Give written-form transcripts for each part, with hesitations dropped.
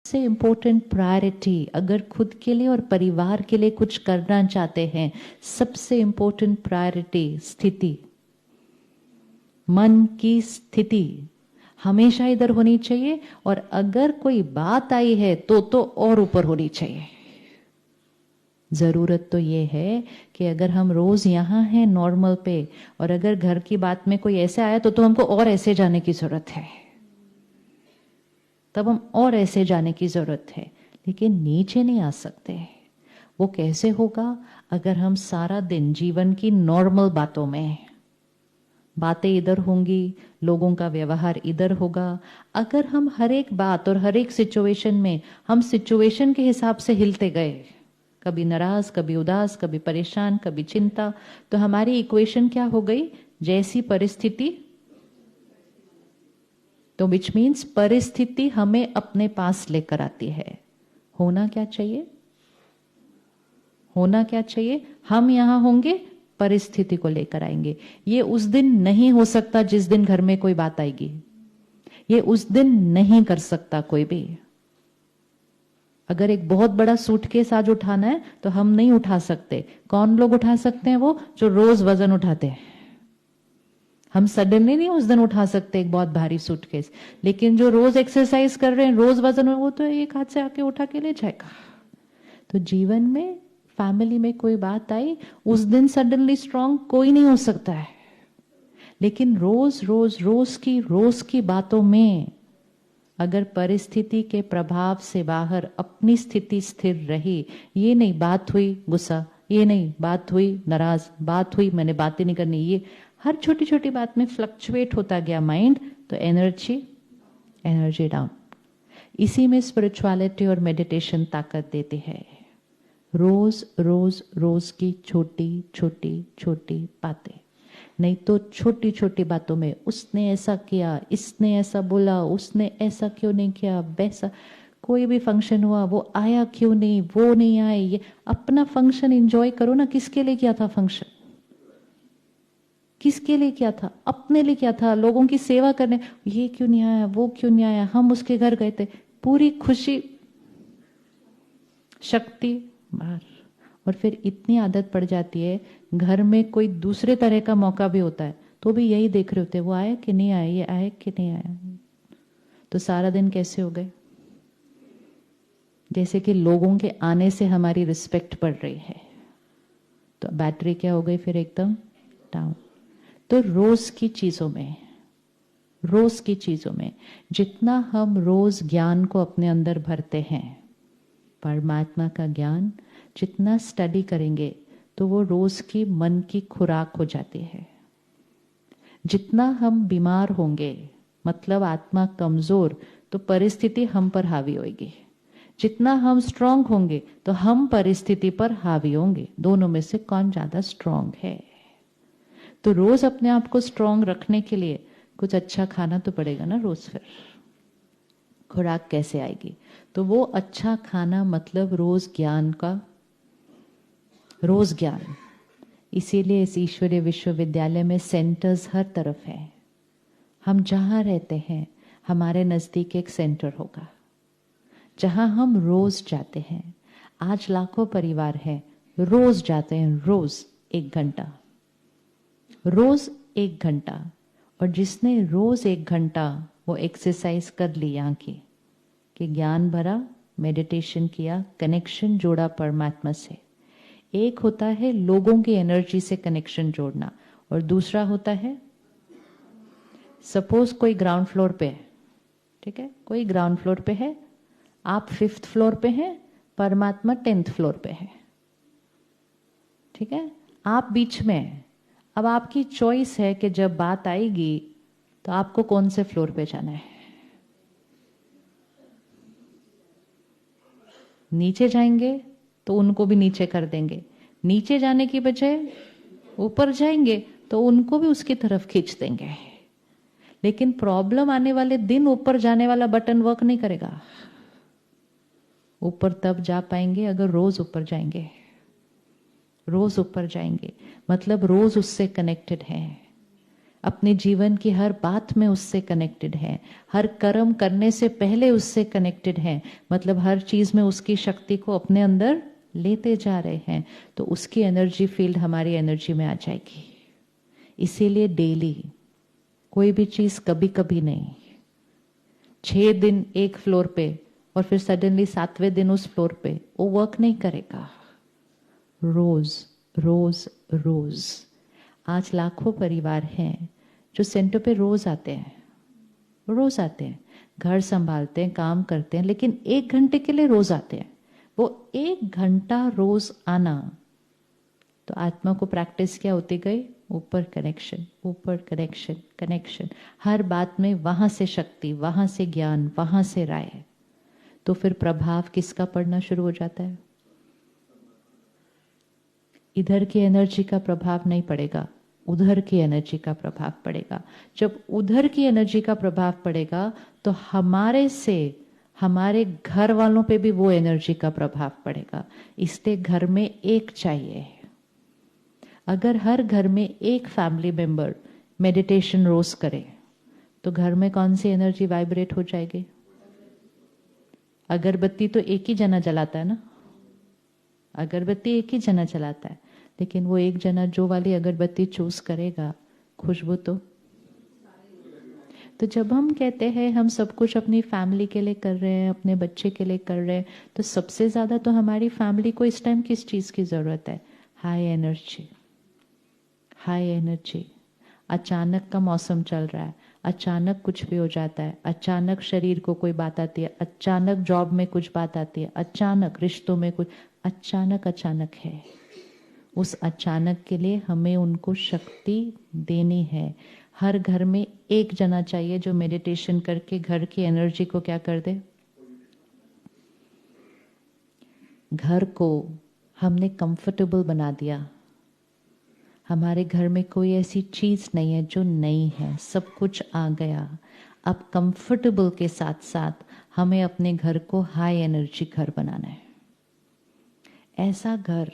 सबसे important priority, अगर खुद के लिए और परिवार के लिए कुछ करना चाहते हैं, सबसे इम्पोर्टेंट प्रायोरिटी स्थिति, मन की स्थिति हमेशा इधर होनी चाहिए। और अगर कोई बात आई है तो और ऊपर होनी चाहिए। जरूरत तो ये है कि अगर हम रोज यहां हैं नॉर्मल पे, और अगर घर की बात में कोई ऐसे आया तो हमको और ऐसे जाने की जरूरत है, तब हम और ऐसे जाने की जरूरत है, लेकिन नीचे नहीं आ सकते। वो कैसे होगा? अगर हम सारा दिन जीवन की नॉर्मल बातों में, बातें इधर होंगी, लोगों का व्यवहार इधर होगा। अगर हम हर एक बात और हर एक सिचुएशन में हम सिचुएशन के हिसाब से हिलते गए, कभी नाराज, कभी उदास, कभी परेशान, कभी चिंता, तो हमारी इक्वेशन क्या हो गई? जैसी परिस्थिति, तो विच मीन्स परिस्थिति हमें अपने पास लेकर आती है। होना क्या चाहिए? होना क्या चाहिए? हम यहां होंगे, परिस्थिति को लेकर आएंगे। ये उस दिन नहीं हो सकता जिस दिन घर में कोई बात आएगी, ये उस दिन नहीं कर सकता कोई भी। अगर एक बहुत बड़ा सूटकेस आज उठाना है तो हम नहीं उठा सकते। कौन लोग उठा सकते हैं? वो जो रोज वजन उठाते हैं। हम सडनली नहीं उस दिन उठा सकते एक बहुत भारी सूटकेस, लेकिन जो रोज एक्सरसाइज कर रहे हैं, रोज वजन, वो तो एक हाथ से आके उठा के ले जाएगा। तो जीवन में, फैमिली में कोई बात आई, उस दिन सडनली स्ट्रांग कोई नहीं हो सकता है, लेकिन रोज रोज रोज की बातों में अगर परिस्थिति के प्रभाव से बाहर अपनी स्थिति स्थिर रही, ये नहीं बात हुई गुस्सा, ये नहीं बात हुई नाराज, बात हुई मैंने बातें नहीं करनी, ये हर छोटी छोटी बात में फ्लक्चुएट होता गया माइंड, तो एनर्जी डाउन। इसी में स्पिरिचुअलिटी और मेडिटेशन ताकत देती है। रोज रोज रोज की छोटी छोटी छोटी बातें, नहीं तो छोटी छोटी बातों में उसने ऐसा किया, इसने ऐसा बोला, उसने ऐसा क्यों नहीं किया, वैसा, कोई भी फंक्शन हुआ, वो आया क्यों नहीं, वो नहीं आए, ये अपना फंक्शन एंजॉय करो ना। किसके लिए किया था फंक्शन? किसके लिए किया था? अपने लिए किया था, लोगों की सेवा करने। ये क्यों नहीं आया, वो क्यों नहीं आया, हम उसके घर गए थे, पूरी खुशी शक्ति बाहर। और फिर इतनी आदत पड़ जाती है, घर में कोई दूसरे तरह का मौका भी होता है तो भी यही देख रहे होते हैं, वो आया कि नहीं आया, ये आया कि नहीं आया। तो सारा दिन कैसे हो गए? जैसे कि लोगों के आने से हमारी रिस्पेक्ट बढ़ रही है, तो बैटरी क्या हो गई फिर? एकदम डाउन। तो रोज की चीजों में जितना हम रोज ज्ञान को अपने अंदर भरते हैं, परमात्मा का ज्ञान जितना स्टडी करेंगे, तो वो रोज की मन की खुराक हो जाती है। जितना हम बीमार होंगे, मतलब आत्मा कमजोर, तो परिस्थिति हम पर हावी होगी। जितना हम स्ट्रांग होंगे तो हम परिस्थिति पर हावी होंगे। दोनों में से कौन ज्यादा स्ट्रांग है? तो रोज अपने आप को स्ट्रांग रखने के लिए कुछ अच्छा खाना तो पड़ेगा ना रोज। फिर खुराक कैसे आएगी? तो वो अच्छा खाना मतलब रोज ज्ञान का, रोज ज्ञान। इसीलिए इस ईश्वरीय विश्वविद्यालय में सेंटर्स हर तरफ है। हम जहां रहते हैं हमारे नजदीक एक सेंटर होगा जहां हम रोज जाते हैं। आज लाखों परिवार हैं, रोज जाते हैं, रोज 1 घंटा, रोज 1 घंटा। और जिसने रोज 1 घंटा वो एक्सरसाइज कर ली यहाँ की, कि ज्ञान भरा, मेडिटेशन किया, कनेक्शन जोड़ा परमात्मा से। एक होता है लोगों की एनर्जी से कनेक्शन जोड़ना, और दूसरा होता है, सपोज कोई ग्राउंड फ्लोर पे है, ठीक है, कोई ग्राउंड फ्लोर पे है, आप 5th फ्लोर पे हैं, परमात्मा 10th फ्लोर पे है, ठीक है, आप बीच में हैं। अब आपकी चॉइस है कि जब बात आएगी तो आपको कौन से फ्लोर पे जाना है। नीचे जाएंगे तो उनको भी नीचे कर देंगे, नीचे जाने की बजाय ऊपर जाएंगे तो उनको भी उसकी तरफ खींच देंगे। लेकिन प्रॉब्लम आने वाले दिन ऊपर जाने वाला बटन वर्क नहीं करेगा। ऊपर तब जा पाएंगे अगर रोज ऊपर जाएंगे। रोज ऊपर जाएंगे मतलब रोज उससे कनेक्टेड हैं। अपने जीवन की हर बात में उससे कनेक्टेड हैं, हर कर्म करने से पहले उससे कनेक्टेड हैं, मतलब हर चीज में उसकी शक्ति को अपने अंदर लेते जा रहे हैं, तो उसकी एनर्जी फील्ड हमारी एनर्जी में आ जाएगी। इसीलिए डेली, कोई भी चीज कभी कभी नहीं। 6 दिन एक फ्लोर पे और फिर सडनली 7वें दिन उस फ्लोर पे, वो वर्क नहीं करेगा। रोज रोज रोज। आज लाखों परिवार हैं जो सेंटर पे रोज आते हैं, रोज आते हैं, घर संभालते हैं, काम करते हैं, लेकिन 1 घंटे के लिए रोज आते हैं। वो 1 घंटा रोज आना, तो आत्मा को प्रैक्टिस क्या होती गई? ऊपर कनेक्शन, ऊपर कनेक्शन, कनेक्शन, हर बात में वहां से शक्ति, वहां से ज्ञान, वहां से राय। तो फिर प्रभाव किसका पड़ना शुरू हो जाता है? इधर की एनर्जी का प्रभाव नहीं पड़ेगा, उधर की एनर्जी का प्रभाव पड़ेगा। जब उधर की एनर्जी का प्रभाव पड़ेगा तो हमारे से हमारे घर वालों पे भी वो एनर्जी का प्रभाव पड़ेगा। इसलिए घर में एक चाहिए। अगर हर घर में एक फैमिली मेंबर मेडिटेशन रोज करे तो घर में कौन सी एनर्जी वाइब्रेट हो जाएगी? अगरबत्ती तो एक ही जना जलाता है ना, अगरबत्ती एक ही जना जलाता है, लेकिन वो एक जना जो वाली अगरबत्ती चूज करेगा, खुशबू तो जब हम कहते हैं हम सब कुछ अपनी फैमिली के लिए कर रहे हैं, अपने बच्चे के लिए कर रहे हैं, तो सबसे ज्यादा तो हमारी फैमिली को इस टाइम किस चीज की जरूरत है? High energy, high energy. अचानक का मौसम चल रहा है, अचानक कुछ भी हो जाता है, अचानक शरीर को कोई बात आती है, अचानक जॉब में कुछ बात आती है, अचानक रिश्तों में कुछ, अचानक अचानक है। उस अचानक के लिए हमें उनको शक्ति देनी है। हर घर में एक जना चाहिए जो मेडिटेशन करके घर की एनर्जी को क्या कर दे? घर को हमने कंफर्टेबल बना दिया। हमारे घर में कोई ऐसी चीज नहीं है जो नई है, सब कुछ आ गया। अब कंफर्टेबल के साथ साथ हमें अपने घर को हाई एनर्जी घर बनाना है। ऐसा घर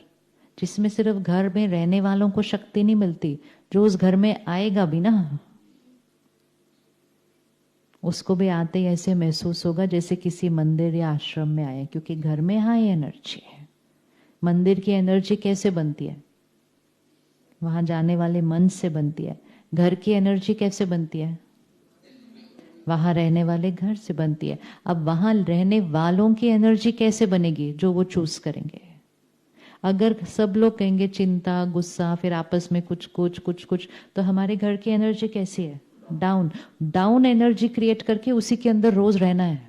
जिसमें सिर्फ घर में रहने वालों को शक्ति नहीं मिलती, जो उस घर में आएगा भी ना, उसको भी आते ही ऐसे महसूस होगा जैसे किसी मंदिर या आश्रम में आए, क्योंकि घर में हाई एनर्जी है। मंदिर की एनर्जी कैसे बनती है? वहां जाने वाले मन से बनती है। घर की एनर्जी कैसे बनती है? वहां रहने वाले घर से बनती है। अब वहां रहने वालों की एनर्जी कैसे बनेगी? जो वो चूज करेंगे। अगर सब लोग कहेंगे चिंता, गुस्सा, फिर आपस में कुछ कुछ कुछ कुछ, तो हमारे घर की एनर्जी कैसी है? डाउन। डाउन एनर्जी क्रिएट करके उसी के अंदर रोज रहना है।